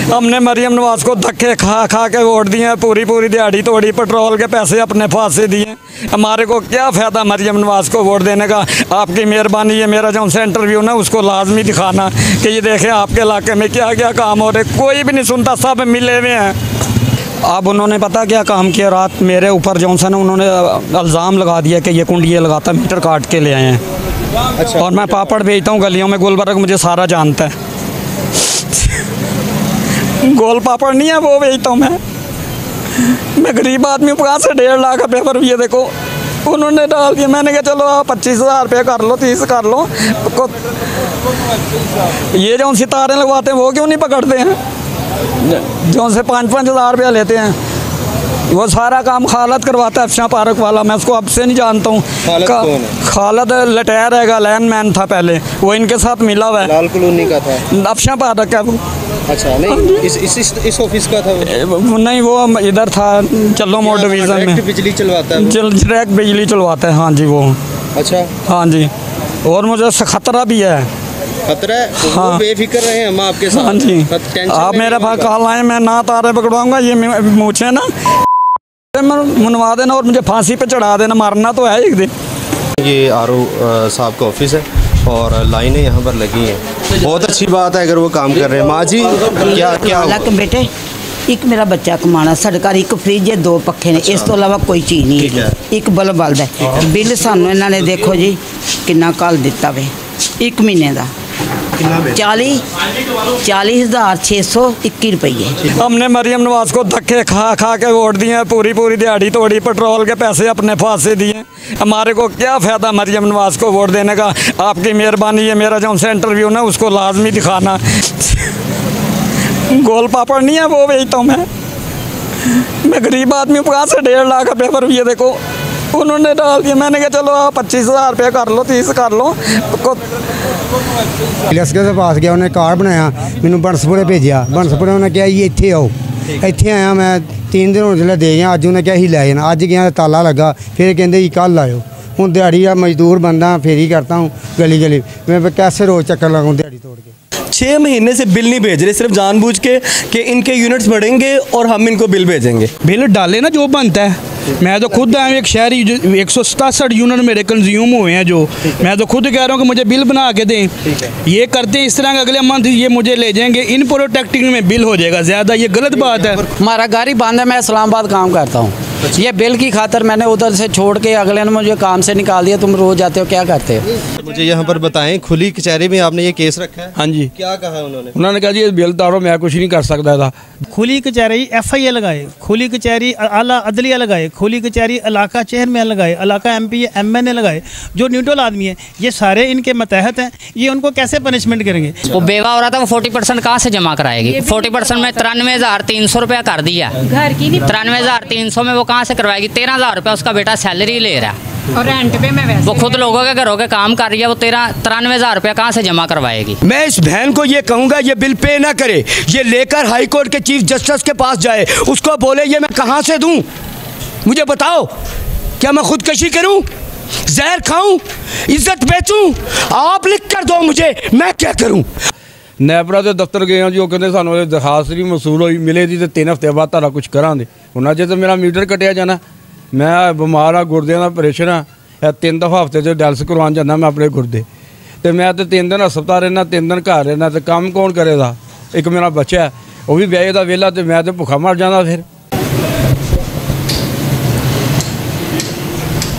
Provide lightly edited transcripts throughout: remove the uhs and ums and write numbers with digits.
हमने मरियम नवाज को धक्के खा खा के वोट दिए, पूरी दिहाड़ी तोड़ी, पेट्रोल के पैसे अपने फांसे दिए। हमारे को क्या फ़ायदा मरियम नवाज को वोट देने का। आपकी मेहरबानी है, मेरा जो इंटरव्यू ना उसको लाजमी दिखाना कि ये देखें आपके इलाके में क्या क्या काम हो रहे। कोई भी नहीं सुनता, सब मिले हुए हैं। अब उन्होंने पता क्या काम किया, रात मेरे ऊपर जो सा ना उन्होंने इल्ज़ाम लगा दिया कि ये कुंडिये लगाता, मीटर काट के ले आए हैं। अच्छा। और मैं पापड़ बेचता हूँ गलियों में, गुलबर्ग मुझे सारा जानता है। गोल पापड़ नहीं है वो बेचता हूँ मैं गरीब आदमी हूँ, कहाँ से 1.5 लाख रुपये पर ये देखो उन्होंने डाल दिया। मैंने कहा चलो आप 25,000 रुपये कर लो, 30 कर लो। ये जो सितारे लगवाते हैं वो क्यों नहीं पकड़ते हैं, जो से 5-5 हज़ार रुपया लेते हैं। वो सारा काम खालद करवाता है, अफशां पार्क वाला। मैं उसको अब से नहीं जानता हूँ। खालद लटैर है, लैंड मैन था पहले, वो इनके साथ मिला हुआ है। लाल कॉलोनी का था, अफशां पार्क है वो। अच्छा, नहीं इस ऑफिस का था वो? नहीं, वो इधर था चलो मोड़ डिवीज़न में। बिजली चलवाता है, डायरेक्ट बिजली चलवाता है। हाँ जी वो। अच्छा। हाँ जी, और मुझे खतरा भी है। खतरा है? तो हाँ, बेफिक्र रहे हम आपके साथ। हाँ जी, आप मेरे पास कॉल आए, मैं ना तारे पकड़वाऊंगा। ये मुझे ना मनवा देना और मुझे फांसी पे चढ़ा देना, मारना तो है एक दिन। ये आरओ साहब का ऑफिस है और लाइनें यहाँ पर लगी हैं। बहुत अच्छी बात है अगर वो काम कर रहे हैं। माँ जी क्या बेटे, एक मेरा बच्चा कमाना, साढ़े घर एक फ्रिज है, 2 पक्खे ने, इस तो अलावा कोई चीज़ नहीं है। एक बल्ब बल्द है। बिल सानू इन्होंने देखो जी कितना कल दिता वे 1 महीने का 40,621 रुपये। हमने मरियम नवाज को धक्के खा खा के वोट दिए, पूरी दिहाड़ी तोड़ी, पेट्रोल के पैसे अपने फांसे दिए। हमारे को क्या फ़ायदा मरियम नवाज को वोट देने का। आपकी मेहरबानी है, मेरा जो इंटरव्यू ना उसको लाजमी दिखाना। गोल पापड़ नहीं है वो बेचता हूँ मैं गरीब आदमी हूँ, कहाँ से 1.5 लाख रुपये पर ये देखो उन्होंने डाल दिया। मैंने कहा चलो आप 25,000 रुपये कर लो, 30 कर लो। के पास गया, उन्हें कार्ड बनाया, मैंने बनसपुरे भेजा। बनसपुरे उन्हें कहा ये इतने आओ, इतने आया मैं 3 दिन हो जिले दे गया। अज उन्हें क्या ही लै जाना, अज गया ताला लगा, फिर कहते कल आयो। हूँ दिहाड़ी मजदूर बंदा, फेर ही करता हूँ गली गली, मैं कैसे रोज़ चक्कर लगाऊँ दिहाड़ी तोड़ के। 6 महीने से बिल नहीं भेज रहे, सिर्फ जानबूझ के कि इनके यूनिट्स बढ़ेंगे और हम इनको बिल भेजेंगे। बिल डाले ना जो बनता है। मैं तो खुद आया एक शहरी, 167 यूनिट मेरे कंज्यूम हुए हैं जो मैं तो खुद कह रहा हूँ कि मुझे बिल बना के दें। ये करते हैं इस तरह, अगले मंथ ये मुझे ले जाएंगे, इन प्रोटेक्टिंग में बिल हो जाएगा ज़्यादा। ये गलत बात है। हमारा गाड़ी बंद है, मैं इस्लामाबाद काम करता हूँ। ये बिल की खातर मैंने उधर से छोड़ के अगले ने मुझे काम से निकाल दिया। तुम रोज़ जाते हो, क्या करते हो? मुझे यहाँ पर बताएं, खुली कचहरी में आपने ये केस रखा है? हाँ जी। क्या कहा उन्होंने कहा जी बिल तारो, मैं कुछ नहीं कर सकता था। खुली कचहरी FIA लगाए, खुली कचहरी आला अदलिया लगाए, खुली कचहरी इलाका चेयरमैन लगाए, इलाका MP MNA लगाए, जो न्यूट्रल आदमी है, ये सारे इनके मतहत हैं। ये उनको कैसे पनिशमेंट करेंगे? वो बेवा हो रहा था, वो 40% कहाँ से जमा कराएगी? 40% में 93,300 रुपया कर दिया। घर की 93,300 में वो कहाँ से करवाएगी? 13,000 रुपया उसका बेटा सैलरी ले रहा है और रेंट पे मैं वैसे वो खुद लोगों के घरों के काम कर रही है। वो 93,000 रुपया कहाँ से जमा करवाएगी? मैं इस बहन को ये कहूँगा ये बिल पे ना करे, ये लेकर हाई कोर्ट के चीफ जस्टिस के पास जाए, उसको बोले ये मैं कहाँ से दूँ, मुझे बताओ। क्या मैं खुदकशी करूँ, जहर खाऊँ, इज्जत बेचूँ? आप लिख कर दो मुझे, मैं क्या करूँ। नैबरा के दफ्तर गए जी, वो कहते सानू दरखास्त नहीं मसूल हुई, मिले थी तो 3 हफ्ते बाद तारा कुछ करा दे। उन्हें जो तो मेरा मीटर कटिया जाना, मैं बीमार हाँ, गुरदे का ऑपरेशन है, 3 दफ़ा हफ्ते से डायलिसिस करवान जाना मैं अपने गुरदे, तो मैं तो 3 दिन हस्पताल रहना, 3 दिन घर रहना, तो काम कौन करेगा? एक मेरा बच्चा है वो भी ब्याह का वेला, तो मैं तो भुखा मर जाना। फिर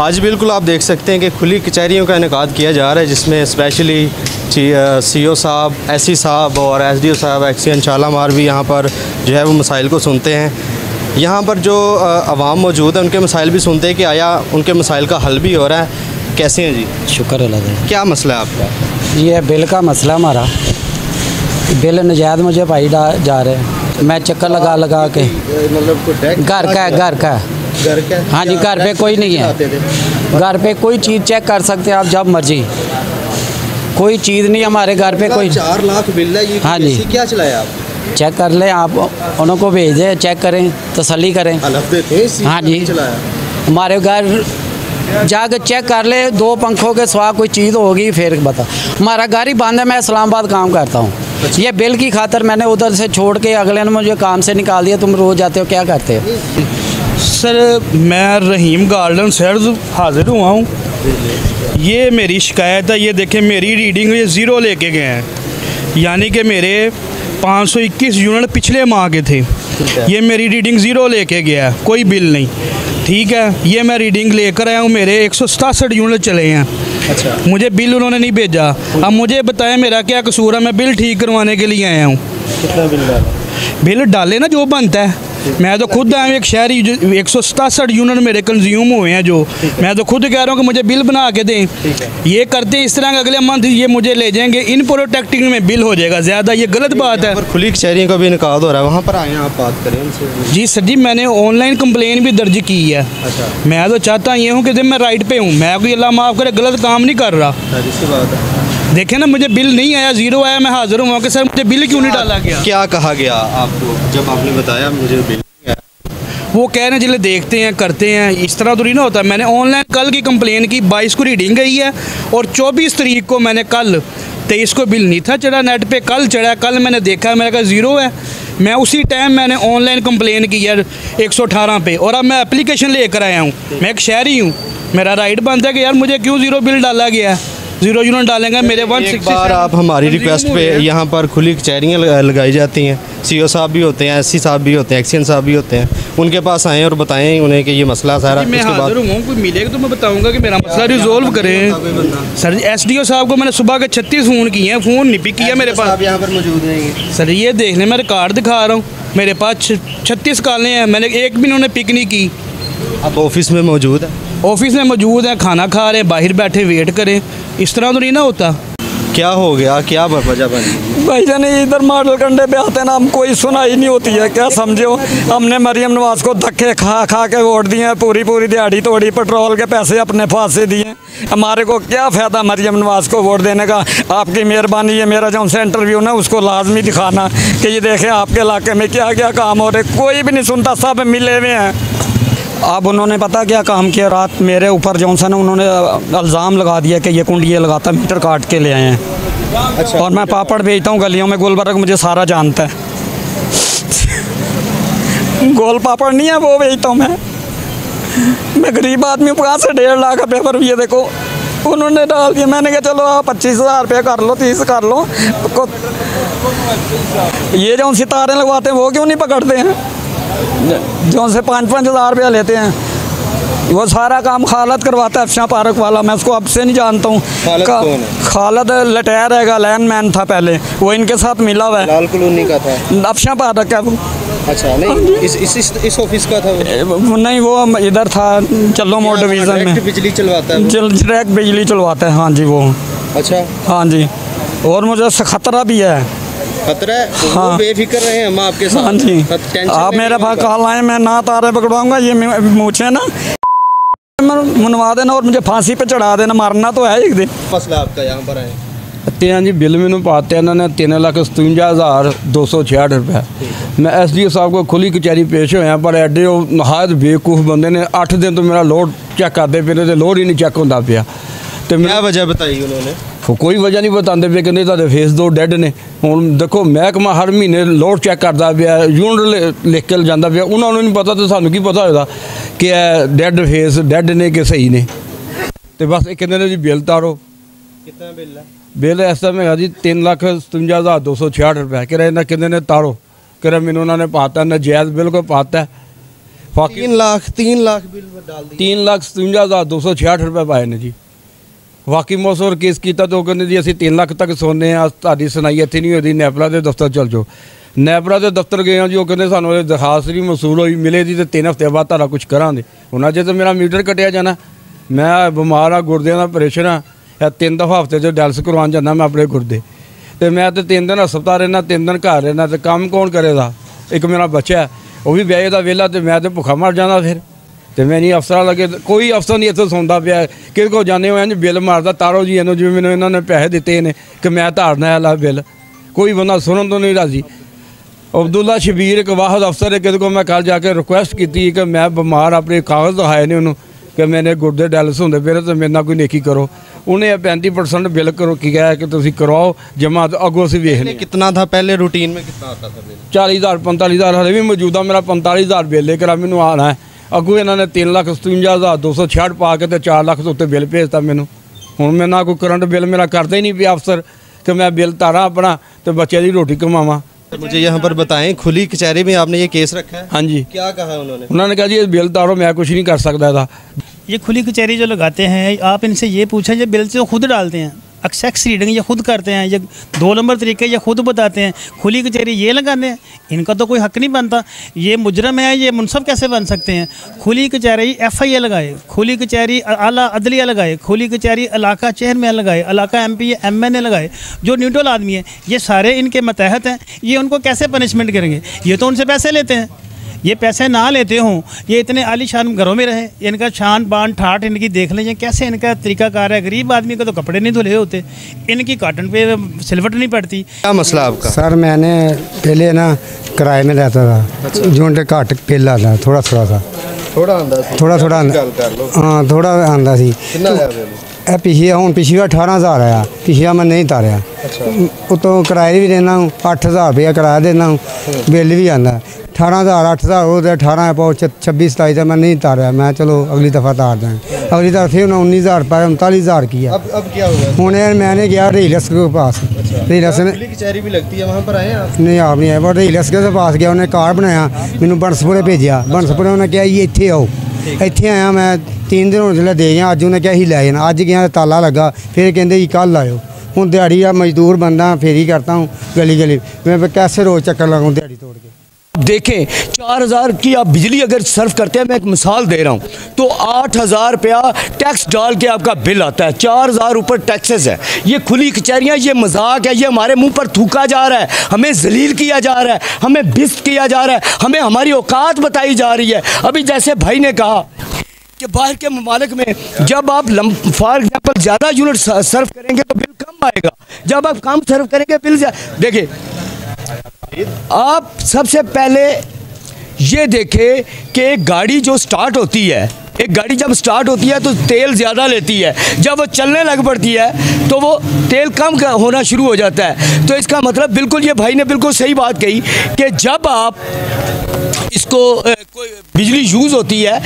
आज बिल्कुल आप देख सकते हैं कि खुली कचहरियों का इनेकाद किया जा रहा है, जिसमें स्पेशली CO साहब, SC साहब और SDO साहब एक्सीएन शालामार भी यहाँ पर जो है वो मसाइल को सुनते हैं। यहाँ पर जो अवाम मौजूद है उनके मसाइल भी सुनते हैं कि आया उनके मसाइल का हल भी हो रहा है। कैसे हैं जी? शुक्र अल्लाह। क्या मसला है आपका? ये बिल का मसला हमारा, बिल नजायज़ मुझे भाई जा रहे हैं। मैं चक्कर लगा के, मतलब घर का हाँ जी, घर पे कोई नहीं है। घर पे कोई चीज़ चेक कर सकते हैं आप जब मर्जी, कोई चीज़ नहीं हमारे घर पे कोई। 4 लाख बिल है ये। हाँ जी, क्या चलाया आप? चेक कर लें आप, उनको भेज दें, चेक करें, तसल्ली करें। हाँ जी, हमारे घर जाकर चेक कर ले, 2 पंखों के सिवा कोई चीज़ होगी फिर बता। हमारा घर ही बंद है, मैं इस्लामाबाद काम करता हूँ। ये बिल की खातर मैंने उधर से छोड़ के अगले ने मुझे काम से निकाल दिया। तुम रोज़ जाते हो, क्या करते हो? सर मैं रहीम गार्डन शहर हाजिर हुआ हूँ। ये मेरी शिकायत है। ये देखें मेरी रीडिंग ये ज़ीरो लेके गए हैं, यानी कि मेरे 521 यूनिट पिछले माह के थे। ये मेरी रीडिंग ज़ीरो लेके गया है, कोई बिल नहीं। ठीक है, ये मैं रीडिंग लेकर आया हूँ, मेरे 167 यूनिट चले हैं। अच्छा, मुझे बिल उन्होंने नहीं भेजा। अब मुझे बताएं मेरा क्या कसूर है? मैं बिल ठीक करवाने के लिए आया हूँ। कितना बिल डाला? बिल डाले ना जो बनता है। मैं तो खुद आया हूँ एक शहरी, 167 यूनिट मेरे कंज्यूम हुए हैं जो। मैं तो खुद कह रहा हूँ कि मुझे बिल बना के दें। ये करते हैं इस तरह, अगले मंथ ये मुझे ले जाएंगे इन प्रोटेक्टिंग में बिल हो जाएगा ज़्यादा। ये गलत बात है। और खुली कचहरियों का भी इनकाद हो रहा है, वहाँ पर आए हैं आप, बात करें उनसे। जी सर जी, मैंने ऑनलाइन कंप्लेन भी दर्ज की है। अच्छा, मैं तो चाहता ये हूँ कि मैं राइट पे हूँ, मैं कोई अल्लाह माफ़ करे गलत काम नहीं कर रहा। जिसकी बात है, देखें ना, मुझे बिल नहीं आया, ज़ीरो आया। मैं हाजिर हुआ कि सर मुझे बिल क्यों नहीं डाला गया? क्या कहा गया आपको जब आपने बताया मुझे बिल? वो कह रहे हैं चले देखते हैं करते हैं, इस तरह तो नहीं ना होता। मैंने ऑनलाइन कल की कंप्लेन की, 22 को रीडिंग गई है और 24 तारीख को मैंने कल 23 को बिल नहीं था चढ़ा नेट पे, कल चढ़ा। कल मैंने देखा, मैंने कहा ज़ीरो है। मैं उसी टाइम मैंने ऑनलाइन कंप्लेन की यार 118 पे, और अब मैं एप्लीकेशन लेकर आया हूँ। मैं एक शहरी हूँ, मेरा राइट बनता है कि यार मुझे क्यों ज़ीरो बिल डाला गया है। ज़ीरो यूनिट डालेंगे मेरे 160। बार आप हमारी रिक्वेस्ट पे यहाँ पर खुली कचहरियाँ लगाई जाती हैं, सीओ साहब भी होते हैं, एससी साहब भी होते हैं, एक्सीएन साहब भी होते हैं, उनके पास आएँ और बताएं उन्हें कि ये मसला सारा। मैं हाजिर हूँ, कोई मिलेगा तो मैं बताऊंगा कि मेरा मसला रिजोल्व करें। सर एसडीओ साहब को मैंने सुबह के 36 फ़ोन किए हैं, फ़ोन नहीं पिक किया मेरे पास। आप यहाँ पर मौजूद हैं सर ये देख लें, मैं रिकॉर्ड दिखा रहा हूँ, मेरे पास 36 कॉलें हैं, मैंने एक भी उन्होंने पिक नहीं की। आप ऑफिस में मौजूद है? ऑफिस में मौजूद हैं, खाना खा रहे हैं, बाहर बैठे वेट करें, इस तरह तो नहीं ना होता। क्या हो गया, क्या वजह बनी? भाईजान इधर मॉडल कंडे पे आते हैं ना, हम कोई सुनाई नहीं होती है, क्या समझो। हमने मरियम नवाज को धक्के खा खा के वोट दिए, पूरी पूरी दिहाड़ी तोड़ी, पेट्रोल के पैसे अपने फांसे दिए। हमारे को क्या फ़ायदा मरियम नवाज को वोट देने का? आपकी मेहरबानी है, मेरा जो से इंटरव्यू ना उसको लाजमी दिखाना कि ये देखें आपके इलाके में क्या क्या काम हो रहे। कोई भी नहीं सुनता, सब मिले हुए हैं। अब उन्होंने पता क्या काम किया, रात मेरे ऊपर जॉनसन ने उन्होंने इल्ज़ाम लगा दिया कि ये कुंडिये लगाता, मीटर काट के ले आए हैं। अच्छा। और मैं पापड़ बेचता हूँ गलियों में, गुलबर्ग मुझे सारा जानता है। गोल पापड़ नहीं है वो बेचता हूँ मैं गरीब आदमी हूँ, कहाँ से 1.5 लाख रुपये पर ये देखो उन्होंने डाल दिया। मैंने कहा चलो आप 25,000 रुपये कर लो, 30 कर लो। ये जो सितारे लगवाते हैं वो क्यों नहीं पकड़ते हैं? जो से 5-5 हज़ार रुपया लेते हैं, वो सारा काम खालद करवाता है, अफशां पार्क वाला। मैं उसको अब से नहीं जानता हूँ। खालद लटैर है, लैंड मैन था पहले, वो इनके साथ मिला हुआ है। लाल कॉलोनी का था, अफशां पार्क है वो। अच्छा, नहीं इस ऑफिस का था वो? नहीं, वो इधर था चलो मोड़ डिवीज़न में। बिजली चलवाता है, डायरेक्ट बिजली चलवाता है। हाँ जी वो। अच्छा, हाँ जी, और मुझे खतरा भी है। खतरा है? हाँ, वो बेफिक्र रहे हम आपके साथ। हाँ जी, आप मेरे पास कॉल आए, मैं ना तारे पकड़वाऊंगा, ये मुझे ना मनवा देना और मुझे फांसी पे चढ़ा देना, मारना तो है एक दिन। मसला आपका यहाँ पर है? हैं जी, बिल मैंने पाते इन्होंने 3,57,266 रुपये। मैं SDO साहब को खुली कचहरी पेश होया, पर एडे नहायत बेवकूफ बंदे ने 8 दिन तो मेरा लोड चेक करते पे, तो लोड ही नहीं चेक होता पाया। तो क्या वजह बताई उन्होंने? कोई वजह नहीं बताते पे, कहते तुहाडे फेस 2 डेड ने। हुण देखो महकमा हर महीने लोड चेक करता पाया, यूनिट लिख के जाता पाया, उन्होंने नहीं पता तो सानू की पता होगा कि डेड फेस डेड ने कि सही ने। तो बस एक कहते जी बिल तारो। कितना बिल है? बिल इस टाइम है जी 3,57,266 रुपये। कह रहे कहते ने तारो, कह रहे मैंने उन्होंने पाता नजायज़ बिल को पाता है। 3 लाख बिल डाल दिए। 3,57,266 रुपये पाए ने जी। वाकई मैं उस और केस किया तो कहते जी असं 3 लाख तक सोने तारी सुनाई इतनी नहीं होती, नैपरा के दफ्तर चल जाओ। नैपरा के दफ्तर गए जी, वो कहते सानू दरखास्त नहीं मसूल हुई, मिले दी तो 3 हफ्ते बाद तारा कुछ करांगे। हुण अजे तो मेरा मीटर कटिया जाना, मैं बीमार हाँ, गुरदियां दा ऑपरेशन आ, 3 दफ़ा हफ्ते च डायलिसिस करवान जाना मैं अपने गुरदे। तो मैं तो 3 दिन हस्पताल रहना, 3 दिन घर रहना, तो काम कौन करेगा? एक मेरा बच्चा है वो भी ब्याह का वेला, तो मैं तो भुखा मर जाना फिर। तो मैं नहीं अफसर लगे, कोई अफसर नहीं इतों सुनता पाया, कि को जाने हुए बिल मारदा तारो जी इन्हों, जिवें मैंने इन्होंने पैसे दिते ने कि मैं धारना वाला बिल, कोई बंदा सुनन तो नहीं राजी। अब्दुल्ला शबीर एक वाहद अफसर है, कि को मैं कल जाके रिक्वेस्ट की कि मैं बीमार अपने कागज़ दिखाए ने उन्होंने, कि मैंने गुर्दे डायलिसिस होंदे पे तो मेरे नाल कोई नेकी करो। उन्हें 35% बिल करो कि कहा कि तुसीं करवाओ जमा, तो अगों असीं वेख लें। कितना था पहले रूटीन में, कितना आता था बिल? 40,000 45,000 हले भी मौजूदा मेरा 45,000 बिल लेकर मैनू आना है। अगों इन्होंने 3,57,266 पा के तो 4 लाख उत्ते बिल भेजता मैनू। हुण मैं ना कोई करंट बिल मेरा करता ही नहीं पिया अफसर कि मैं बिल तारा अपना तो बच्चे की रोटी कमावा। मुझे यहाँ पर बताएं, खुली कचहरी में आपने ये केस रखा है? हाँ जी। क्या कहा उन्होंने? उन्होंने कहा जी ये बिल तारो, मैं कुछ नहीं कर सकता था। ये खुली कचहरी जो लगाते हैं, आप इनसे ये पूछें, ये बिल से खुद डालते हैं, एक्सेस रीडिंग ये खुद करते हैं, ये 2 नंबर तरीके ये खुद बताते हैं। खुली कचहरी ये लगाने हैं, इनका तो कोई हक नहीं बनता। ये मुजरम है, ये मुनसब कैसे बन सकते हैं? खुली कचहरी FIA लगाए, खुली कचहरी आला अदलिया लगाए, खुली कचहरी इलाका चेयरमैन लगाए, इलाका MP MNA लगाए, जो न्यूट्रल आदमी है, ये सारे इनके मतहत हैं। ये उनको कैसे पनिशमेंट करेंगे? ये तो उनसे पैसे लेते हैं। ये पैसे ना लेते हों, ये इतने आलीशान घरों में रहे, इनका शान बान ठाठ इनकी देख लें, कैसे इनका तरीकाकार है। गरीब आदमी को तो कपड़े नहीं धुले होते, इनकी कॉटन पे सिलवट नहीं पड़ती। क्या मसला आपका? सर मैंने पहले ना किराए में रहता था, जो घट बिल आता थोड़ा थोड़ा सा, थोड़ा हाँ थोड़ा आंदा सी। पिछले हूँ पिछली 18,000 आया, पिछला मैं नहीं तारिया। उतों किराए भी देना हूँ, 8,000 रुपया किराया देना हूँ, बिल भी आंदा 18,000 8,000 हो गया, 18 पाँच 26-27 मैं नहीं तारिया। मैं चलो अगली दफ़ा तार दें, अगली दफ़ा फिर 19,000 पाया, 39,000 किया। अब क्या होगा? हूँ मैंने गया रेलस के पास, रेलस ने कचहरी भी लगती है, वहाँ पर आए आप? नहीं आप नहीं आए, पर रेलस के पास गया, उन्हें कार्ड बनाया, मैंने बनसपुरे भेजा, बनसपुरे उन्हें कहा ये इत्थे आओ, इत्थे आया मैं 3 दिन होने दे गया। अज उन्हें क्या ही लै जाना, अज गया ताला लगा, फिर कहते जी कल आयो। हूँ दिहाड़ी आ मजदूर बंदा, फेरी करता हूँ गली गली, मैं कैसे रोज़ चक्कर लगाऊँ दिहाड़ी तोड़ के। देखें 4,000 की आप बिजली अगर सर्व करते हैं, मैं एक मिसाल दे रहा हूँ, तो 8,000 रुपया टैक्स डाल के आपका बिल आता है, 4,000 ऊपर टैक्सेस है। ये खुली कचहरियाँ, ये मजाक है, ये हमारे मुंह पर थूका जा रहा है, हमें जलील किया जा रहा है, हमें बिस्त किया जा रहा है, हमें हमारी औकात बताई जा रही है। अभी जैसे भाई ने कहा कि बाहर के ममालिक में जब आप फॉर एग्जाम्पल ज़्यादा यूनिट सर्व करेंगे तो बिल कम आएगा, जब आप कम सर्व करेंगे बिल देखिए। आप सबसे पहले ये देखें कि एक गाड़ी जो स्टार्ट होती है, एक गाड़ी जब स्टार्ट होती है तो तेल ज़्यादा लेती है, जब वो चलने लग पड़ती है तो वो तेल कम होना शुरू हो जाता है। तो इसका मतलब बिल्कुल ये भाई ने बिल्कुल सही बात कही कि जब आप इसको कोई बिजली यूज़ होती है,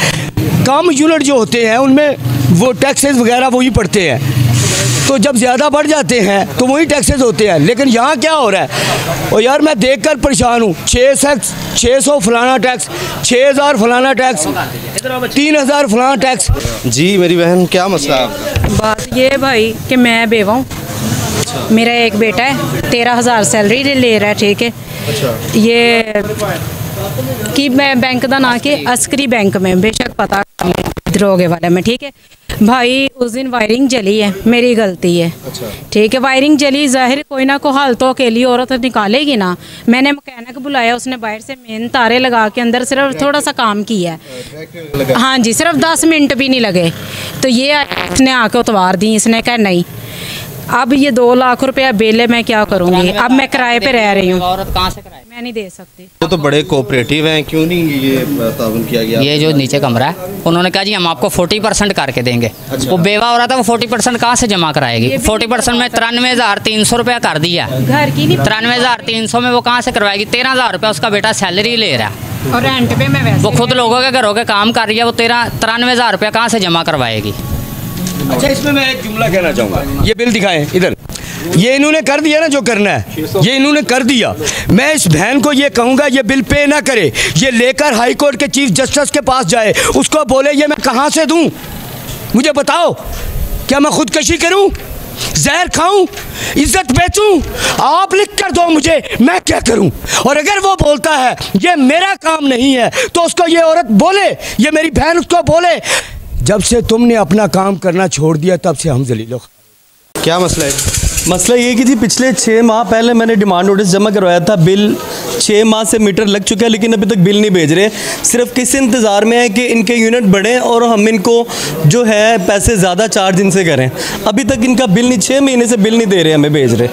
कम यूनिट जो होते हैं उनमें वो टैक्सेस वगैरह वही पड़ते हैं, तो जब ज़्यादा बढ़ जाते हैं तो वही टैक्सेस होते हैं। लेकिन यहाँ क्या हो रहा है, और यार मैं देखकर परेशान हूँ, 600 फलाना टैक्स, 6,000 फलाना टैक्स, 3,000 फलाना टैक्स। जी मेरी बहन, क्या मसला है आपका? बात ये भाई कि मैं बेवा हूँ, मेरा एक बेटा है, 13,000 सैलरी ले रहा है, ठीक है। ये कि मैं बैंक का ना के अस्करी बैंक में, बेशक पता दरोगे वाले में, ठीक है भाई। उस दिन वायरिंग जली है, मेरी गलती है, ठीक है। वायरिंग जली, जाहिर कोई ना कोई हाल तो अकेली औरत निकालेगी ना। मैंने मैकेनिक बुलाया, उसने बाहर से मेन तारे लगा के अंदर सिर्फ थोड़ा सा काम किया है, हाँ जी, सिर्फ 10 मिनट भी नहीं लगे। तो ये इसने आके उतवार दी, इसने कहा नहीं। अब ये 2 लाख रुपया बिल है, मैं क्या करूँगी? अब मैं किराए पे रह रही हूँ, औरत कहाँ से कराए? मैं नहीं दे सकती। वो तो बड़े कोऑपरेटिव हैं, क्यों नहीं ये ताउन किया गया? ये जो नीचे कमरा है, उन्होंने कहा जी हम आपको 40% करके देंगे। वो बेवा हो रहा था, वो 40% कहाँ से जमा कराएगी? 40% में 93,300 रुपया कर दिया, घर की नहीं, 93,300 में वो कहाँ से करवाएगी? 13,000 रुपया उसका बेटा सैलरी ले रहा है, और रेंट पे मैं वैसे वो खुद लोगों के घरों के काम कर रही है, वो 93,000 रुपया कहाँ से जमा करवाएगी? अच्छा, इसमें मैं एक जुमला कहना चाहूँगा, ये बिल दिखाएं इधर, ये इन्होंने कर दिया ना जो करना है, ये इन्होंने कर दिया। मैं इस बहन को ये कहूँगा ये बिल पे ना करे, ये लेकर हाई कोर्ट के चीफ जस्टिस के पास जाए, उसको बोले ये मैं कहाँ से दूँ, मुझे बताओ, क्या मैं खुदकशी करूँ, जहर खाऊं, इज्जत बेचूं? आप लिख कर दो मुझे, मैं क्या करूं? और अगर वो बोलता है ये मेरा काम नहीं है तो उसको ये औरत बोले, ये मेरी बहन उसको बोले, जब से तुमने अपना काम करना छोड़ दिया तब से हम जलीलो। क्या मसला है? मसला ये है कि जी पिछले 6 माह पहले मैंने डिमांड नोटिस जमा करवाया था। बिल 6 माह से मीटर लग चुका है, लेकिन अभी तक बिल नहीं भेज रहे। सिर्फ किस इंतज़ार में है कि इनके यूनिट बढ़ें और हम इनको जो है पैसे ज़्यादा चार्ज इनसे करें। अभी तक इनका बिल नहीं, 6 महीने से बिल नहीं दे रहे, हमें भेज रहे।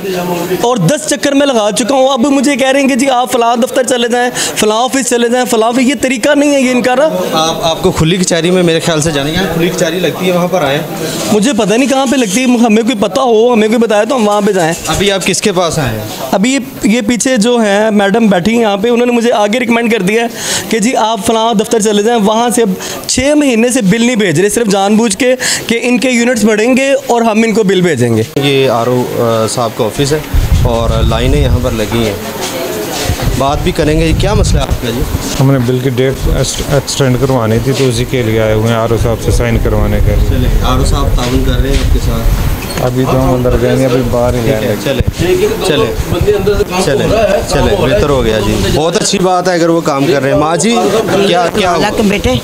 और 10 चक्कर मैं लगा चुका हूँ। अब मुझे कह रहे हैं कि जी आप फ़लाँ दफ्तर चले जाएँ, फ़लाँ ऑफिस चले जाएँ, फ़लाँ। ये तरीका नहीं है ये इनका ना। आपको खुली कचहरी में मेरे ख्याल से जाने का, खुली कचहरी लगती है, वहाँ पर आए। मुझे पता नहीं कहाँ पे लगती है, हमें कोई पता हो, हमें कोई बताया तो हम वहाँ पे जाएं। अभी आप किसके पास आए हैं? अभी ये पीछे जो है मैडम बैठी हैं यहाँ पे, उन्होंने मुझे आगे रिकमेंड कर दिया है कि जी आप फलां दफ्तर चले जाएं। वहाँ से अब 6 महीने से बिल नहीं भेज रहे, सिर्फ जानबूझ के कि इनके यूनिट्स बढ़ेंगे और हम इनको बिल भेजेंगे। ये आरओ साहब का ऑफिस है और लाइनें यहाँ पर लगी हैं। बात भी करेंगे। क्या मसला है आपका जी? हमने बिल की डेट एक्सटेंड करवानी थी, तो उसी के लिए आए हुए हैं आरओ साहब से साइन करवाने के लिए। चले, आरओ साहब ताउन कर रहे हैं आपके साथ? अभी तो हम अंदर गए नहीं, अभी बाहर ही गए। चले बेहतर हो गया जी, बहुत अच्छी बात है अगर वो काम कर रहे हैं। माँ जी क्या बेटे,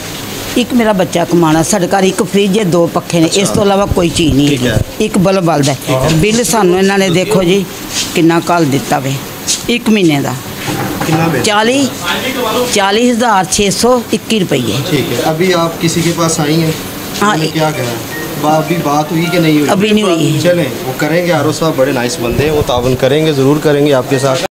एक मेरा बच्चा कमाना, साढ़े घर एक फ्रिज है, 2 पक्खे ने, इस तो इलावा कोई चीज़ नहीं है। एक बल्ब बल्दा है। बिल सानू इन्होंने देखो जी कितना कल दिता वे 1 महीने का 40,621 रुपये। ठीक है। अभी आप किसी के पास आई हैं? हाँ। क्या कहा? अभी बात हुई कि नहीं हुई? अभी नहीं हुई है। चलें वो करेंगे। आरओ साहब बड़े नाइस बंदे हैं, वो ताउन करेंगे, ज़रूर करेंगे आपके साथ।